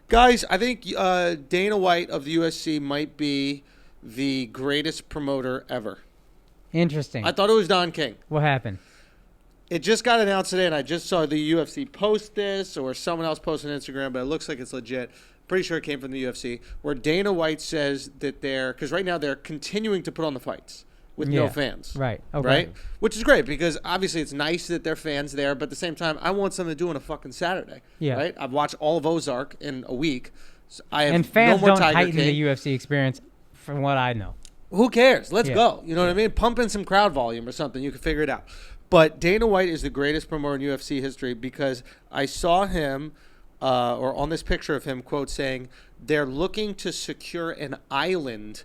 Guys, I think Dana White of the UFC might be the greatest promoter ever. Interesting. I thought it was Don King. What happened? It just got announced today, and I just saw the UFC post this, or someone else posted on Instagram, but it looks like it's legit. Pretty sure it came from the UFC, where Dana White says that because right now they're continuing to put on the fights with no fans. Right. Okay. Right? Which is great, because obviously it's nice that there are fans there, but at the same time, I want something to do on a fucking Saturday. Yeah. Right? I've watched all of Ozark in a week. So I have and fans no more don't Tiger heighten King. the UFC experience, from what I know. Who cares? Let's go. You know what I mean? Pump in some crowd volume or something. You can figure it out. But Dana White is the greatest promoter in UFC history, because I saw him, or on this picture of him, quote, saying they're looking to secure an island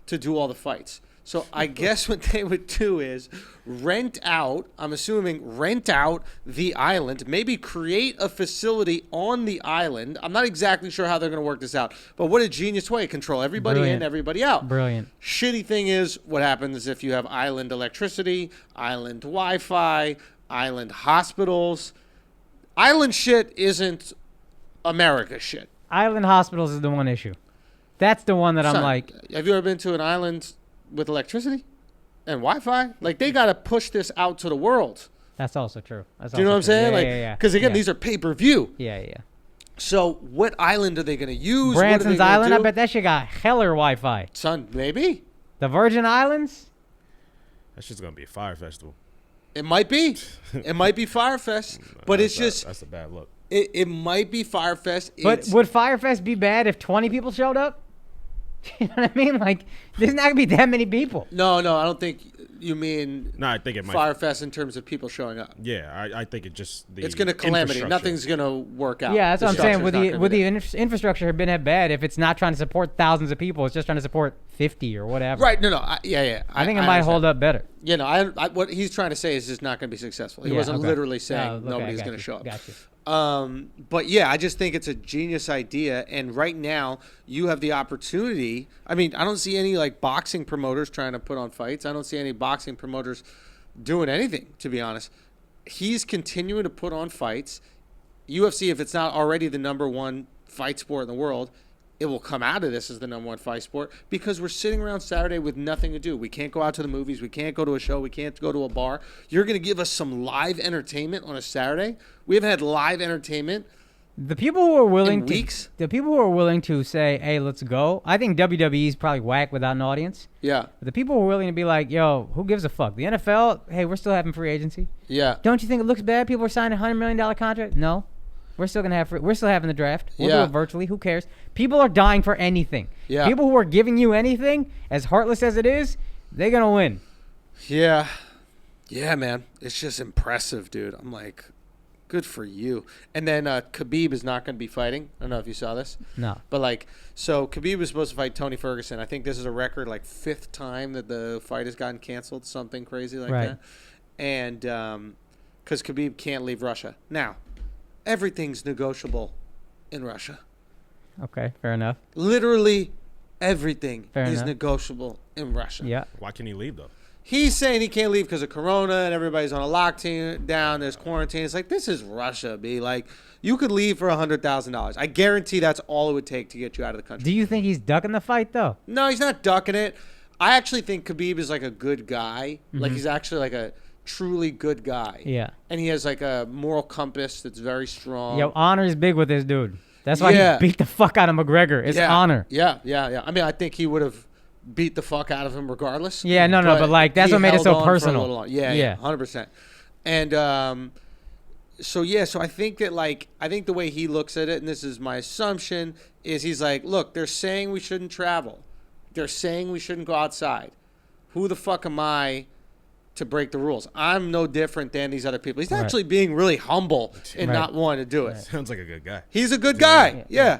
to do all the fights. So I guess what they would do is rent out the island, maybe create a facility on the island. I'm not exactly sure how they're going to work this out, but what a genius way. Control everybody in, everybody out. Brilliant. Shitty thing is, what happens if you have island electricity, island Wi-Fi, island hospitals? Island shit isn't America shit. Island hospitals is the one issue. That's the one that I'm like. Have you ever been to an island with electricity and Wi-Fi? Like, they got to push this out to the world. That's also true. Do you know what I'm saying? Because again, these are pay-per-view. Yeah. So what island are they going to use? Branson's Island, I bet that shit got heller Wi-Fi. Son, maybe. The Virgin Islands? That shit's going to be a fire festival. It might be. It might be Firefest. But it's just... That's a bad look. It might be Firefest. But would Firefest be bad if 20 people showed up? You know what I mean? Like, there's not going to be that many people. No, I don't think you mean I think it might. Firefest in terms of people showing up. Yeah, I think it just... It's going to calamity. Nothing's going to work out. Yeah, that's what I'm saying. Would the infrastructure have been bad if it's not trying to support thousands of people? It's just trying to support 50 or whatever. Right. No. Yeah. I think it might hold up better. You know, what he's trying to say is just not going to be successful. He wasn't literally saying nobody's going to show up. Gotcha. But yeah, I just think it's a genius idea. And right now, you have the opportunity. I mean, I don't see any like boxing promoters trying to put on fights. I don't see any boxing promoters doing anything, to be honest. He's continuing to put on fights. UFC, if it's not already the number one fight sport in the world, it will come out of this as the number one fight sport, because we're sitting around Saturday with nothing to do. We can't go out to the movies. We can't go to a show. We can't go to a bar. You're going to give us some live entertainment on a Saturday? We haven't had live entertainment The people who are willing in weeks? The people who are willing to say, hey, let's go. I think WWE is probably whack without an audience. Yeah. But the people who are willing to be like, yo, who gives a fuck? The NFL, hey, we're still having free agency. Yeah. Don't you think it looks bad? People are signing $100 million contract. No. We're still we're still having the draft. We'll do it virtually. Who cares? People are dying for anything. Yeah. People who are giving you anything, as heartless as it is, they're gonna win. Yeah. Yeah, man. It's just impressive, dude. I'm like, good for you. And then Khabib is not going to be fighting. I don't know if you saw this. No. But like, so Khabib was supposed to fight Tony Ferguson. I think this is a record, like 5th time that the fight has gotten canceled, something crazy like that. And because Khabib can't leave Russia. Now, everything's negotiable in Russia. Okay, fair enough. Literally everything is enough. negotiable in Russia. Yeah. Why can't he leave, though? He's saying he can't leave because of Corona and everybody's on a lockdown. There's quarantine. It's like, this is Russia, B. Like, you could leave for $100,000. I guarantee that's all it would take to get you out of the country. Do you think he's ducking the fight, though? No, he's not ducking it. I actually think Khabib is like a good guy. Mm-hmm. Like, he's actually like a truly good guy. Yeah. And he has like a moral compass that's very strong. Yo, honor is big with this dude. That's why he beat the fuck out of McGregor. It's honor. Yeah. I mean, I think he would have beat the fuck out of him regardless. Yeah, but like, that's what made it so personal. Yeah, 100%. And so I think that the way he looks at it, and this is my assumption, is he's like, look, they're saying we shouldn't travel. They're saying we shouldn't go outside. Who the fuck am I to break the rules? I'm no different than these other people. He's actually being really humble and not wanting to do it. Sounds like a good guy. He's a good guy. Yeah.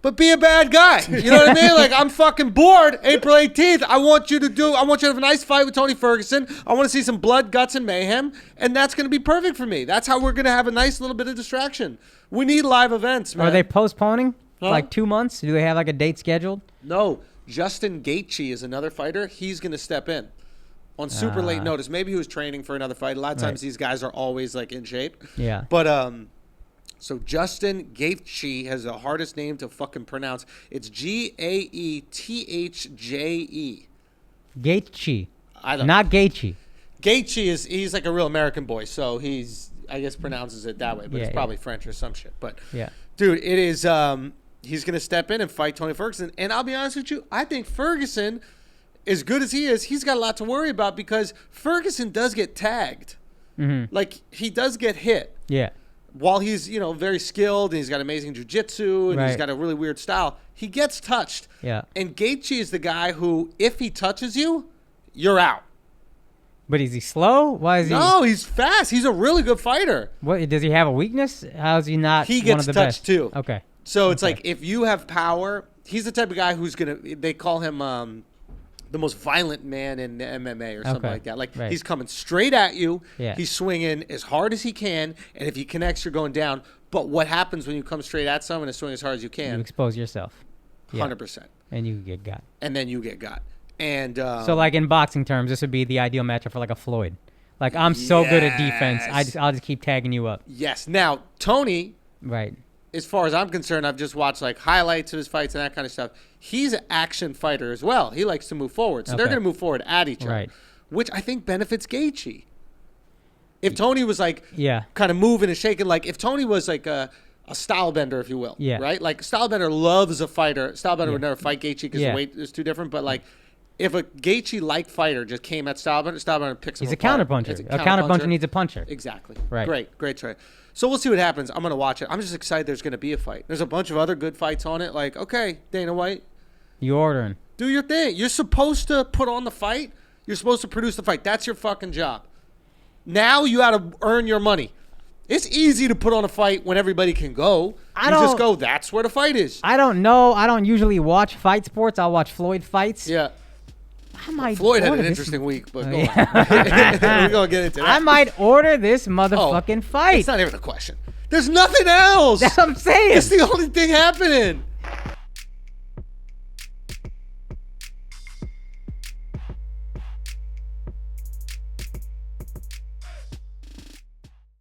But be a bad guy. You know what I mean? Like, I'm fucking bored. April 18th, I want you to have a nice fight with Tony Ferguson. I want to see some blood, guts, and mayhem. And that's going to be perfect for me. That's how we're going to have a nice little bit of distraction. We need live events, man. Are they postponing? Like 2 months? Do they have like a date scheduled? No. Justin Gaethje is another fighter. He's going to step in on super late notice. Maybe he was training for another fight. A lot of times these guys are always like in shape. Yeah. But So Justin Gaethje has the hardest name to fucking pronounce. It's Gaethje. Gaethje. I don't Not Gaethje. Gaethje he's like a real American boy, so I guess pronounces it that way, but it's probably French or some shit. But dude, it is he's gonna step in and fight Tony Ferguson. And I'll be honest with you, I think Ferguson, as good as he is, he's got a lot to worry about because Ferguson does get tagged. Mm-hmm. Like he does get hit. Yeah. While he's, very skilled and he's got amazing jiu-jitsu and he's got a really weird style, he gets touched. Yeah. And Gaethje is the guy who, if he touches you, you're out. But is he slow? Why is he? No, he's fast. He's a really good fighter. What does he have a weakness? How is he not? He one gets of the touched best? too. Okay. So it's like if you have power, he's the type of guy who's they call him the most violent man in the MMA or something like that. Like he's coming straight at you. Yeah. He's swinging as hard as he can, and if he connects, you're going down. But what happens when you come straight at someone and swing as hard as you can? You expose yourself. 100%. And you get got. And then you get got. And so like in boxing terms, this would be the ideal matchup for like a Floyd. Like I'm so good at defense, I'll just keep tagging you up. Yes. Now Tony. Right. As far as I'm concerned, I've just watched like highlights of his fights and that kind of stuff. He's an action fighter as well. He likes to move forward. So they're going to move forward at each other, which I think benefits Gaethje. If Tony was like kind of moving and shaking, like if Tony was like a style bender, if you will, right? Like style bender loves a fighter. Style bender would never fight Gaethje because the weight is too different. But like if a Gaethje-like fighter just came at style bender picks him apart. He's a counterpuncher. A counterpuncher needs a puncher. Exactly. Right. Great try. So we'll see what happens. I'm going to watch it. I'm just excited there's going to be a fight. There's a bunch of other good fights on it. Like, okay, Dana White. You ordering. Do your thing. You're supposed to put on the fight. You're supposed to produce the fight. That's your fucking job. Now you got to earn your money. It's easy to put on a fight when everybody can go. You just go, that's where the fight is. I don't know. I don't usually watch fight sports. I'll watch Floyd fights. Yeah. Floyd had an interesting week, but go on. We're going to get into that. I might order this motherfucking fight. It's not even a question. There's nothing else. That's what I'm saying. It's the only thing happening.